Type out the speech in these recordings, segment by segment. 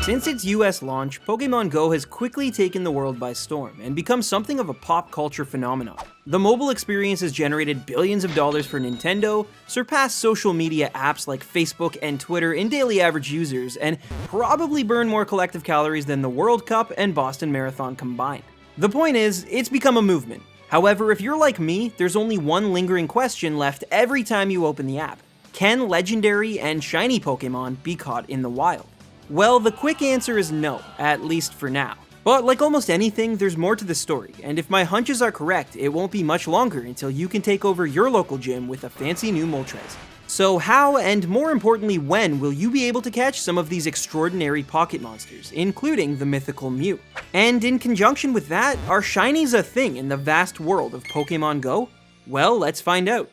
Since its US launch, Pokemon Go has quickly taken the world by storm and become something of a pop culture phenomenon. The mobile experience has generated billions of dollars for Nintendo, surpassed social media apps like Facebook and Twitter in daily average users, and probably burned more collective calories than the World Cup and Boston Marathon combined. The point is, it's become a movement. However, if you're like me, there's only one lingering question left every time you open the app. Can legendary and shiny Pokemon be caught in the wild? Well, the quick answer is no, at least for now. But like almost anything, there's more to the story, and if my hunches are correct, it won't be much longer until you can take over your local gym with a fancy new Moltres. So how, and more importantly when, will you be able to catch some of these extraordinary pocket monsters, including the mythical Mew? And in conjunction with that, are shinies a thing in the vast world of Pokemon Go? Well, let's find out.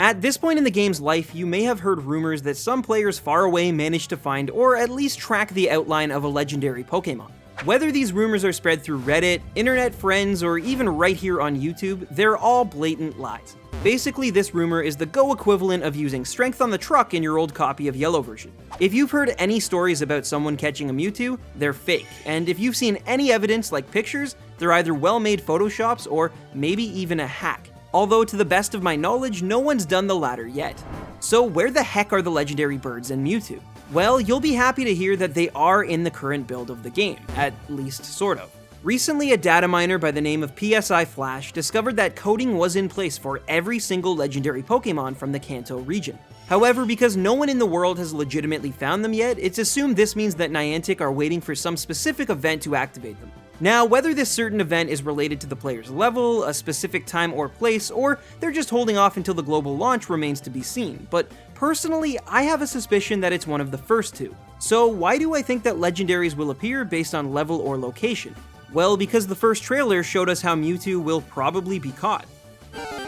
At this point in the game's life, you may have heard rumors that some players far away managed to find or at least track the outline of a legendary Pokemon. Whether these rumors are spread through Reddit, internet friends, or even right here on YouTube, they're all blatant lies. Basically, this rumor is the Go equivalent of using strength on the truck in your old copy of Yellow version. If you've heard any stories about someone catching a Mewtwo, they're fake, and if you've seen any evidence like pictures, they're either well-made photoshops or maybe even a hack. Although to the best of my knowledge, no one's done the latter yet. So where the heck are the legendary birds and Mewtwo? Well, you'll be happy to hear that they are in the current build of the game, at least sort of. Recently, a data miner by the name of PSI Flash discovered that coding was in place for every single legendary Pokemon from the Kanto region. However, because no one in the world has legitimately found them yet, it's assumed this means that Niantic are waiting for some specific event to activate them. Now, whether this certain event is related to the player's level, a specific time or place, or they're just holding off until the global launch remains to be seen, but personally, I have a suspicion that it's one of the first two. So why do I think that legendaries will appear based on level or location? Well, because the first trailer showed us how Mewtwo will probably be caught.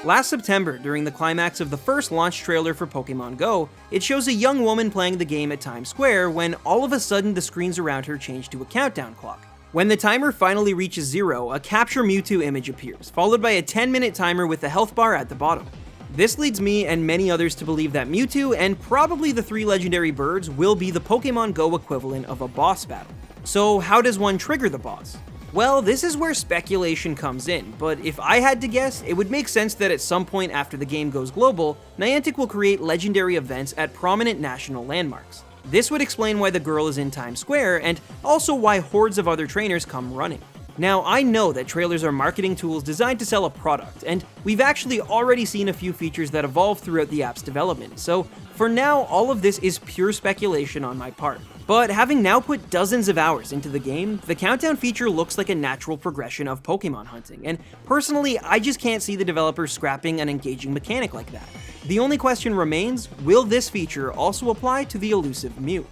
Last September, during the climax of the first launch trailer for Pokemon Go, it shows a young woman playing the game at Times Square when all of a sudden the screens around her change to a countdown clock. When the timer finally reaches 0, a Capture Mewtwo image appears, followed by a 10-minute timer with a health bar at the bottom. This leads me and many others to believe that Mewtwo, and probably the 3 legendary birds, will be the Pokemon Go equivalent of a boss battle. So how does one trigger the boss? Well, this is where speculation comes in, but if I had to guess, it would make sense that at some point after the game goes global, Niantic will create legendary events at prominent national landmarks. This would explain why the girl is in Times Square, and also why hordes of other trainers come running. Now, I know that trailers are marketing tools designed to sell a product, and we've actually already seen a few features that evolve throughout the app's development, so for now, all of this is pure speculation on my part. But having now put dozens of hours into the game, the countdown feature looks like a natural progression of Pokemon hunting, and personally, I just can't see the developers scrapping an engaging mechanic like that. The only question remains, will this feature also apply to the elusive Mew?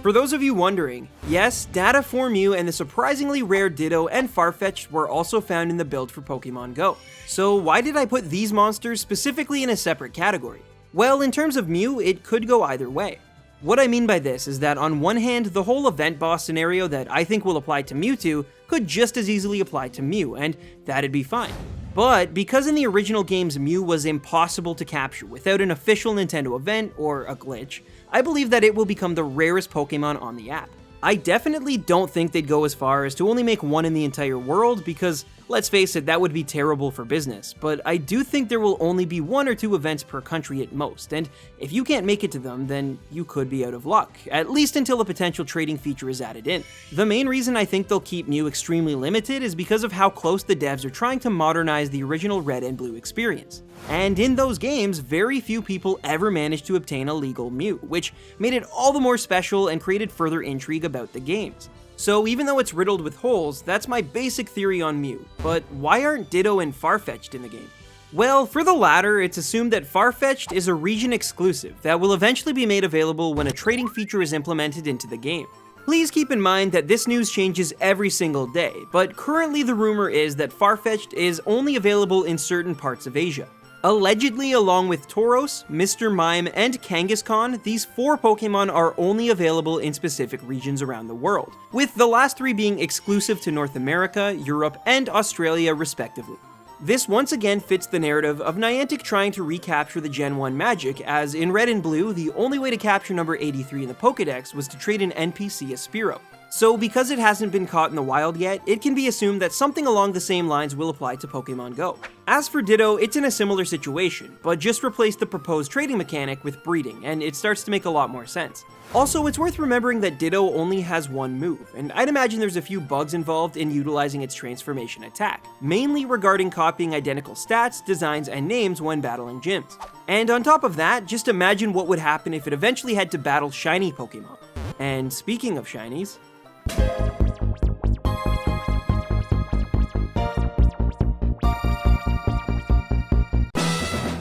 For those of you wondering, yes, data for Mew and the surprisingly rare Ditto and Farfetch'd were also found in the build for Pokemon Go. So why did I put these monsters specifically in a separate category? Well, in terms of Mew, it could go either way. What I mean by this is that on one hand, the whole event boss scenario that I think will apply to Mewtwo could just as easily apply to Mew, and that'd be fine. But because in the original games Mew was impossible to capture without an official Nintendo event or a glitch, I believe that it will become the rarest Pokemon on the app. I definitely don't think they'd go as far as to only make one in the entire world because, let's face it, that would be terrible for business, but I do think there will only be 1 or 2 events per country at most, and if you can't make it to them, then you could be out of luck, at least until a potential trading feature is added in. The main reason I think they'll keep Mew extremely limited is because of how close the devs are trying to modernize the original Red and Blue experience. And in those games, very few people ever managed to obtain a legal Mew, which made it all the more special and created further intrigue about the games. So even though it's riddled with holes, that's my basic theory on Mew. But why aren't Ditto and Farfetch'd in the game? Well, for the latter, it's assumed that Farfetch'd is a region exclusive that will eventually be made available when a trading feature is implemented into the game. Please keep in mind that this news changes every single day, but currently the rumor is that Farfetch'd is only available in certain parts of Asia. Allegedly, along with Tauros, Mr. Mime, and Kangaskhan, these 4 Pokemon are only available in specific regions around the world, with the last 3 being exclusive to North America, Europe, and Australia respectively. This once again fits the narrative of Niantic trying to recapture the Gen 1 magic, as in Red and Blue, the only way to capture number 83 in the Pokédex was to trade an NPC a Spearow. So because it hasn't been caught in the wild yet, it can be assumed that something along the same lines will apply to Pokemon Go. As for Ditto, it's in a similar situation, but just replace the proposed trading mechanic with breeding, and it starts to make a lot more sense. Also, it's worth remembering that Ditto only has one move, and I'd imagine there's a few bugs involved in utilizing its transformation attack, mainly regarding copying identical stats, designs, and names when battling gyms. And on top of that, just imagine what would happen if it eventually had to battle shiny Pokemon. And speaking of shinies,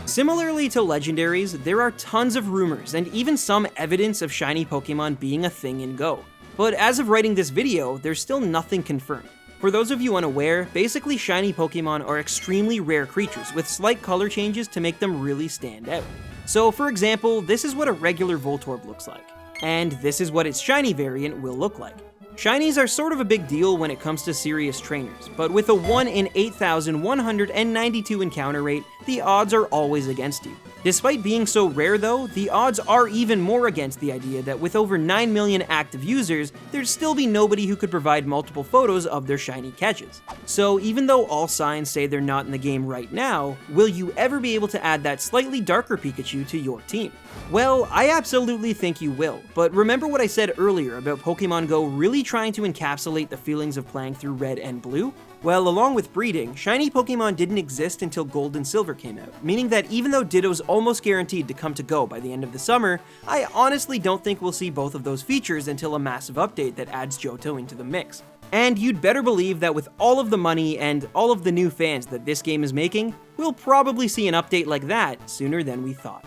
similarly to Legendaries, there are tons of rumors and even some evidence of shiny Pokemon being a thing in Go. But as of writing this video, there's still nothing confirmed. For those of you unaware, basically shiny Pokemon are extremely rare creatures with slight color changes to make them really stand out. So for example, this is what a regular Voltorb looks like, and this is what its shiny variant will look like. Shinies are sort of a big deal when it comes to serious trainers, but with a 1 in 8,192 encounter rate, the odds are always against you. Despite being so rare though, the odds are even more against the idea that with over 9 million active users, there'd still be nobody who could provide multiple photos of their shiny catches. So even though all signs say they're not in the game right now, will you ever be able to add that slightly darker Pikachu to your team? Well, I absolutely think you will, but remember what I said earlier about Pokemon Go really trying to encapsulate the feelings of playing through Red and Blue? Well, along with breeding, shiny Pokemon didn't exist until Gold and Silver came out, meaning that even though Ditto's almost guaranteed to come to Go by the end of the summer, I honestly don't think we'll see both of those features until a massive update that adds Johto into the mix. And you'd better believe that with all of the money and all of the new fans that this game is making, we'll probably see an update like that sooner than we thought.